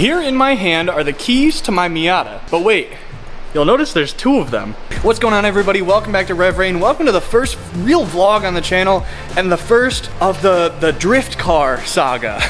Here in my hand are the keys to my Miata. But wait, you'll notice there's two of them. What's going on, everybody? Welcome back to Rev Rain. Welcome to the first real vlog on the channel and the first of the drift car saga.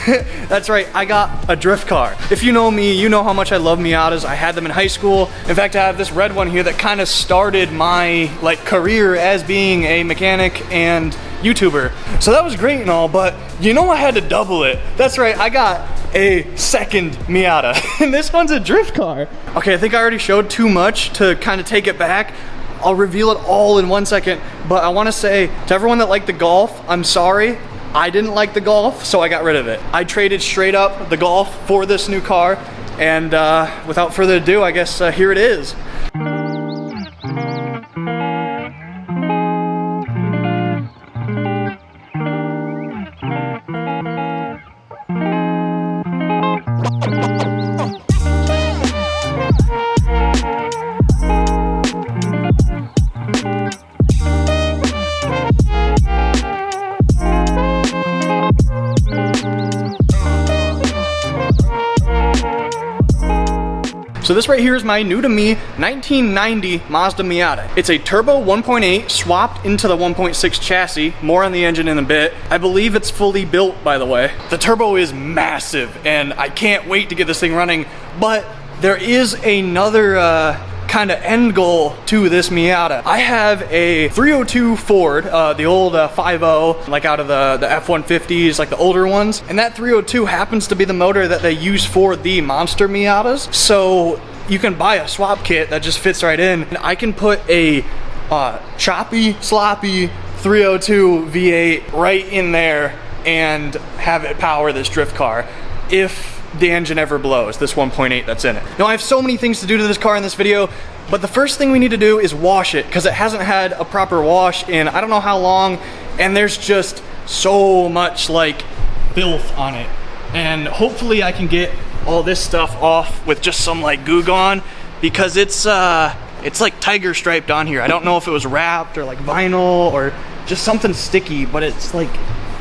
That's right, I got a drift car. If you know me, you know how much I love Miatas. I had them in high school. In fact, I have this red one here that kind of started my career as being a mechanic and YouTuber. So that was great and all, but you know I had to double it. That's right, I got a second Miata, and this one's a drift car. Okay, I think I already showed too much to kind of take it back. I'll reveal it all in 1 second, but I want to say to everyone that liked the Golf, I'm sorry. I didn't like the Golf, so I got rid of it. I traded straight up the Golf for this new car, and without further ado, I guess here it is. So this right here is my new to me 1990 Mazda Miata. It's a turbo 1.8 swapped into the 1.6 chassis. More on the engine in a bit. I believe it's fully built, by the way. The turbo is massive and I can't wait to get this thing running, but there is another kind of end goal to this Miata. I have a 302 Ford, the old 5.0, like out of the F-150s, like the older ones. And that 302 happens to be the motor that they use for the monster Miatas. So you can buy a swap kit that just fits right in. And I can put a choppy, sloppy 302 V8 right in there and have it power this drift car if the engine ever blows, this 1.8 that's in it. Now I have so many things to do to this car in this video, but the first thing we need to do is wash it because it hasn't had a proper wash in I don't know how long, and there's just so much filth on it. And hopefully I can get all this stuff off with just some Goo Gone, because it's like tiger striped on here. I don't know if it was wrapped or vinyl or just something sticky, but it's I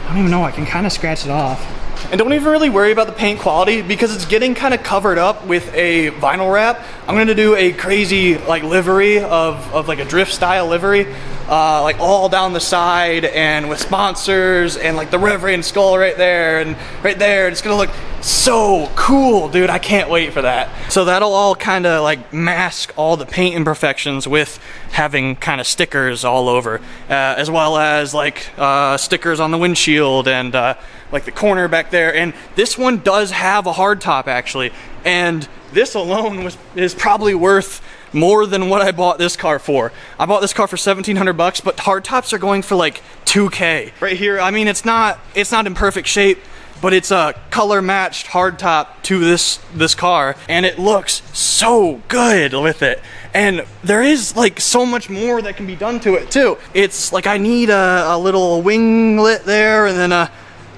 don't even know, I can kind of scratch it off. And don't even really worry about the paint quality because it's getting kind of covered up with a vinyl wrap. I'm gonna do a crazy livery of a drift style livery, all down the side and with sponsors and the Rev Rain skull right there and right there. It's gonna look so cool, dude. I can't wait for that. So that'll all kind of mask all the paint imperfections with having kind of stickers all over, as well as stickers on the windshield and the corner back there. And this one does have a hard top actually, and this alone is probably worth more than what I bought this car for. I bought this car for 1,700 bucks, but hard tops are going for $2K. Right here, I mean, it's not in perfect shape, but it's a color matched hardtop to this car, and it looks so good with it. And there is so much more that can be done to it too. It's I need a little winglet there, and then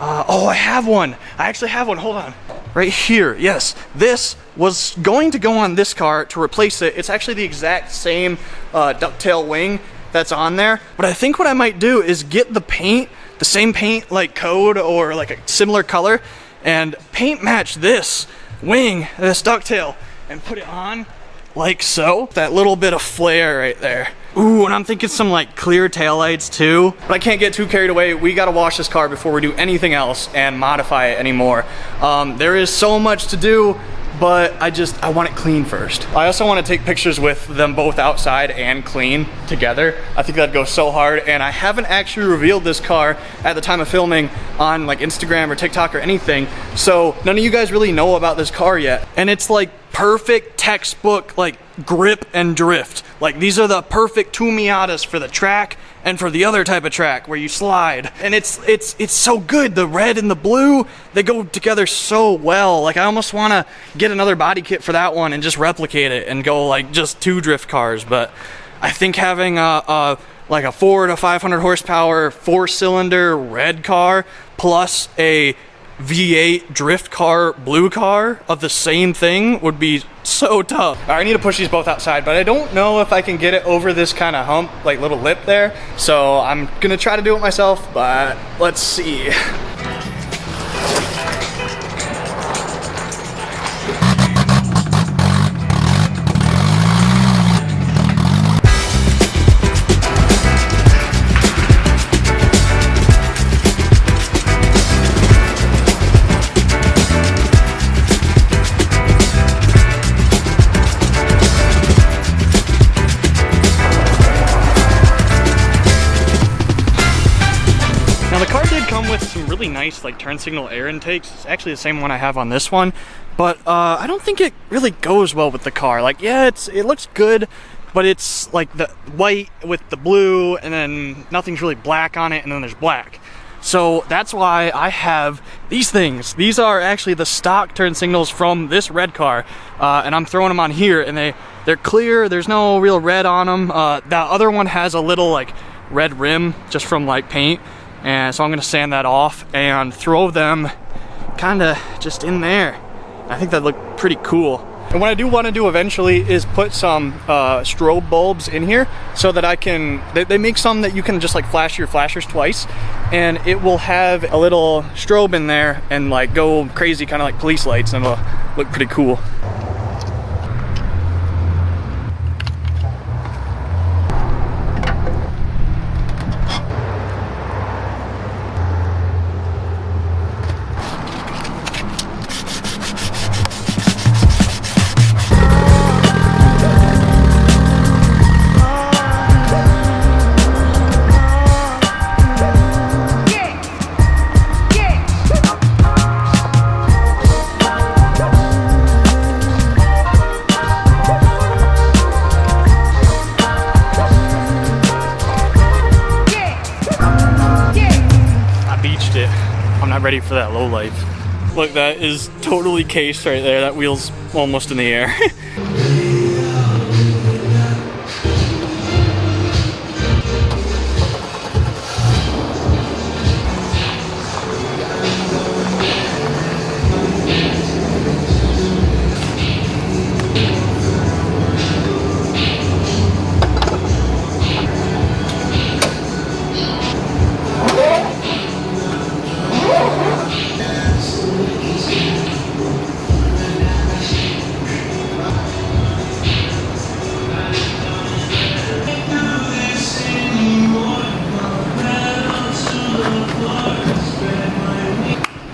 oh, I have one. I actually have one, hold on. Right here, yes. This was going to go on this car to replace it. It's actually the exact same ducktail wing that's on there, but I think what I might do is get the paint, the same paint code or a similar color, and paint match this wing, this ducktail, and put it on like so. That little bit of flare right there. Ooh, and I'm thinking some clear taillights too. But I can't get too carried away. We gotta wash this car before we do anything else and modify it anymore. There is so much to do, but I want it clean first. I also want to take pictures with them both outside and clean together. I think that'd go so hard, and I haven't actually revealed this car at the time of filming on Instagram or TikTok or anything, so none of you guys really know about this car yet. And it's perfect textbook grip and drift. These are the perfect two Miatas for the track and for the other type of track where you slide. And it's so good. The red and the blue, they go together so well. I almost want to get another body kit for that one and just replicate it and go just two drift cars. But I think having a 4 to 500 horsepower 4-cylinder red car plus a V8 drift car blue car of the same thing would be so tough. All right, I need to push these both outside, but I don't know if I can get it over this kind of hump, little lip there. So I'm gonna try to do it myself, but let's see. nice like turn signal air intakes. It's actually the same one I have on this one, but I don't think it really goes well with the car. Like, yeah, it looks good, but it's like the white with the blue, and then nothing's really black on it, and then there's black. So that's why I have these things. These are actually the stock turn signals from this red car, and I'm throwing them on here, and they're clear. There's no real red on them. That other one has a little like red rim just from like paint, and so I'm gonna sand that off and throw them kind of just in there. I think that look pretty cool. And what I do want to do eventually is put some strobe bulbs in here so that I can, they make some that you can just like flash your flashers twice, and it will have a little strobe in there and like go crazy, kind of like police lights, and it'll look pretty cool. Ready for that low life. Look, that is totally cased right there. That wheel's almost in the air.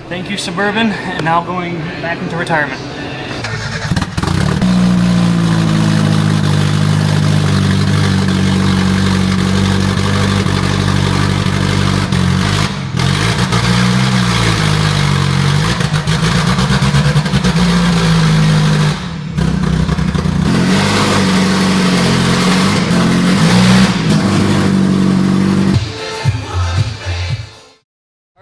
Thank you, Suburban, and now going back into retirement.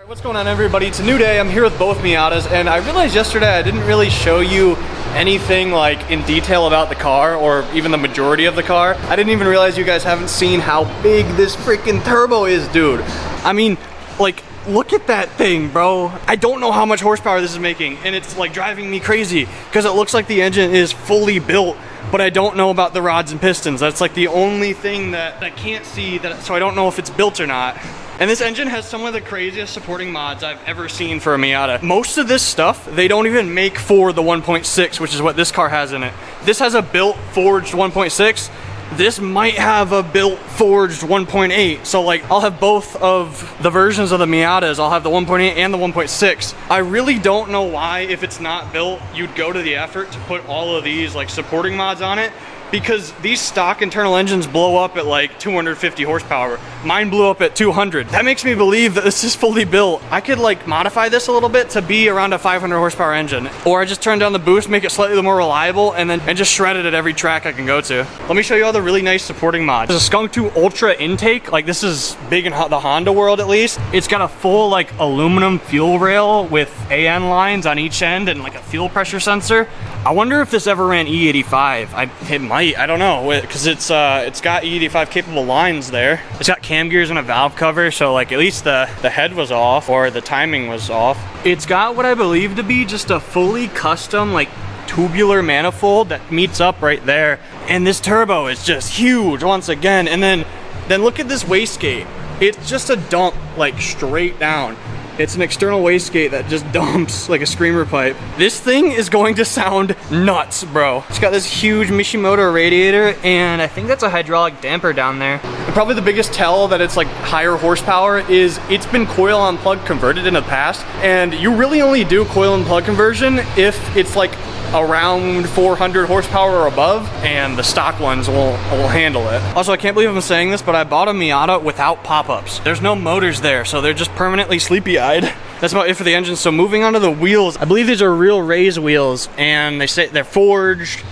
What's going on, everybody? It's a new day. I'm here with both Miatas, and I realized yesterday I didn't really show you anything like in detail about the car, or even the majority of the car. I didn't even realize you guys haven't seen how big this freaking turbo is, dude. I mean, like, look at that thing, bro. I don't know how much horsepower this is making, and it's like driving me crazy because it looks like the engine is fully built, but I don't know about the rods and pistons. That's like the only thing that I can't see, so I don't know if it's built or not. And this engine has some of the craziest supporting mods I've ever seen for a Miata. Most of this stuff, they don't even make for the 1.6, which is what this car has in it. This has a built forged 1.6. This might have a built forged 1.8. So like, I'll have both of the versions of the Miatas. I'll have the 1.8 and the 1.6. I really don't know why, if it's not built, you'd go to the effort to put all of these like supporting mods on it, because these stock internal engines blow up at like 250 horsepower. Mine blew up at 200. That makes me believe that this is fully built. I could like modify this a little bit to be around a 500 horsepower engine, or I just turn down the boost, make it slightly more reliable, and just shred it at every track I can go to. Let me show you all the really nice supporting mods. There's a Skunk 2 Ultra intake. Like, this is big in the Honda world, at least. It's got a full like aluminum fuel rail with AN lines on each end and like a fuel pressure sensor. I wonder if this ever ran E85. It might, I don't know, because it's got E85 capable lines there. It's got cam gears and a valve cover, so like at least the head was off, or the timing was off. It's got what I believe to be just a fully custom like tubular manifold that meets up right there. And this turbo is just huge once again. And then look at this wastegate. It's just a dump like straight down. It's an external wastegate that just dumps like a screamer pipe. This thing is going to sound nuts, bro. It's got this huge Mishimoto radiator, and I think that's a hydraulic damper down there. And probably the biggest tell that it's like higher horsepower is it's been coil on plug converted in the past, and you really only do coil and plug conversion if it's like around 400 horsepower or above, and the stock ones will handle it. Also, I can't believe I'm saying this, but I bought a Miata without pop-ups. There's no motors there, so they're just permanently sleepy-eyed. That's about it for the engine. So moving on to the wheels, I believe these are real raised wheels, and they say they're forged.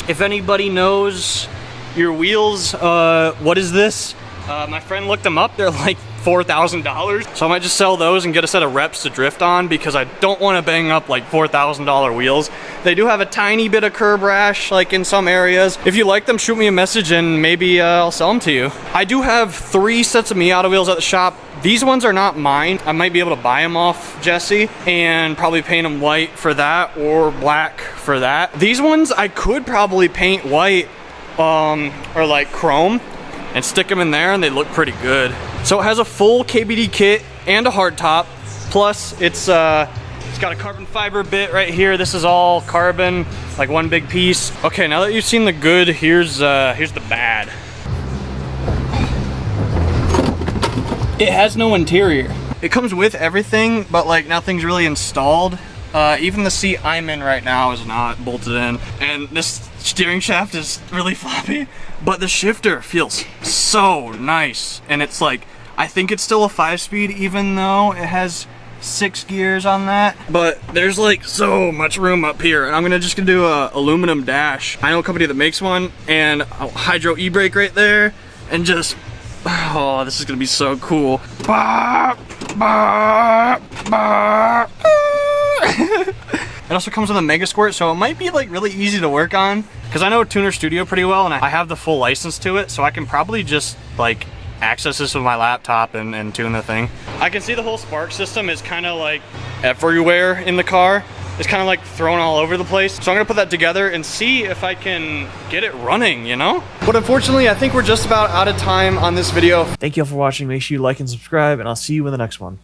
If anybody knows your wheels, what is this? My friend looked them up. They're like $4,000. So I might just sell those and get a set of reps to drift on, because I don't want to bang up like $4,000 wheels. They do have a tiny bit of curb rash like in some areas. If you like them, shoot me a message and maybe I'll sell them to you. I do have 3 sets of Miata wheels at the shop. These ones are not mine. I might be able to buy them off Jesse and probably paint them white for that, or black for that. These ones I could probably paint white or like chrome and stick them in there, and they look pretty good. So it has a full KBD kit and a hard top, plus it's got a carbon fiber bit right here. This is all carbon, like one big piece. Okay, now that you've seen the good, here's the bad. It has no interior. It comes with everything, but like nothing's really installed. Even the seat I'm in right now is not bolted in, and this steering shaft is really floppy, but the shifter feels so nice. And it's like, I think it's still a 5-speed, even though it has 6 gears on that, but there's like so much room up here, and I'm just gonna do a aluminum dash. I know a company that makes one, and a hydro e-brake right there, and just, oh, this is gonna be so cool. It also comes with a Mega Squirt, so it might be like really easy to work on, because I know Tuner Studio pretty well, and I have the full license to it, so I can probably just like access this with my laptop and tune the thing. I can see the whole spark system is kind of like everywhere in the car. It's kind of like thrown all over the place. So I'm gonna put that together and see if I can get it running, you know? But unfortunately, I think we're just about out of time on this video. Thank you all for watching. Make sure you like and subscribe, and I'll see you in the next one.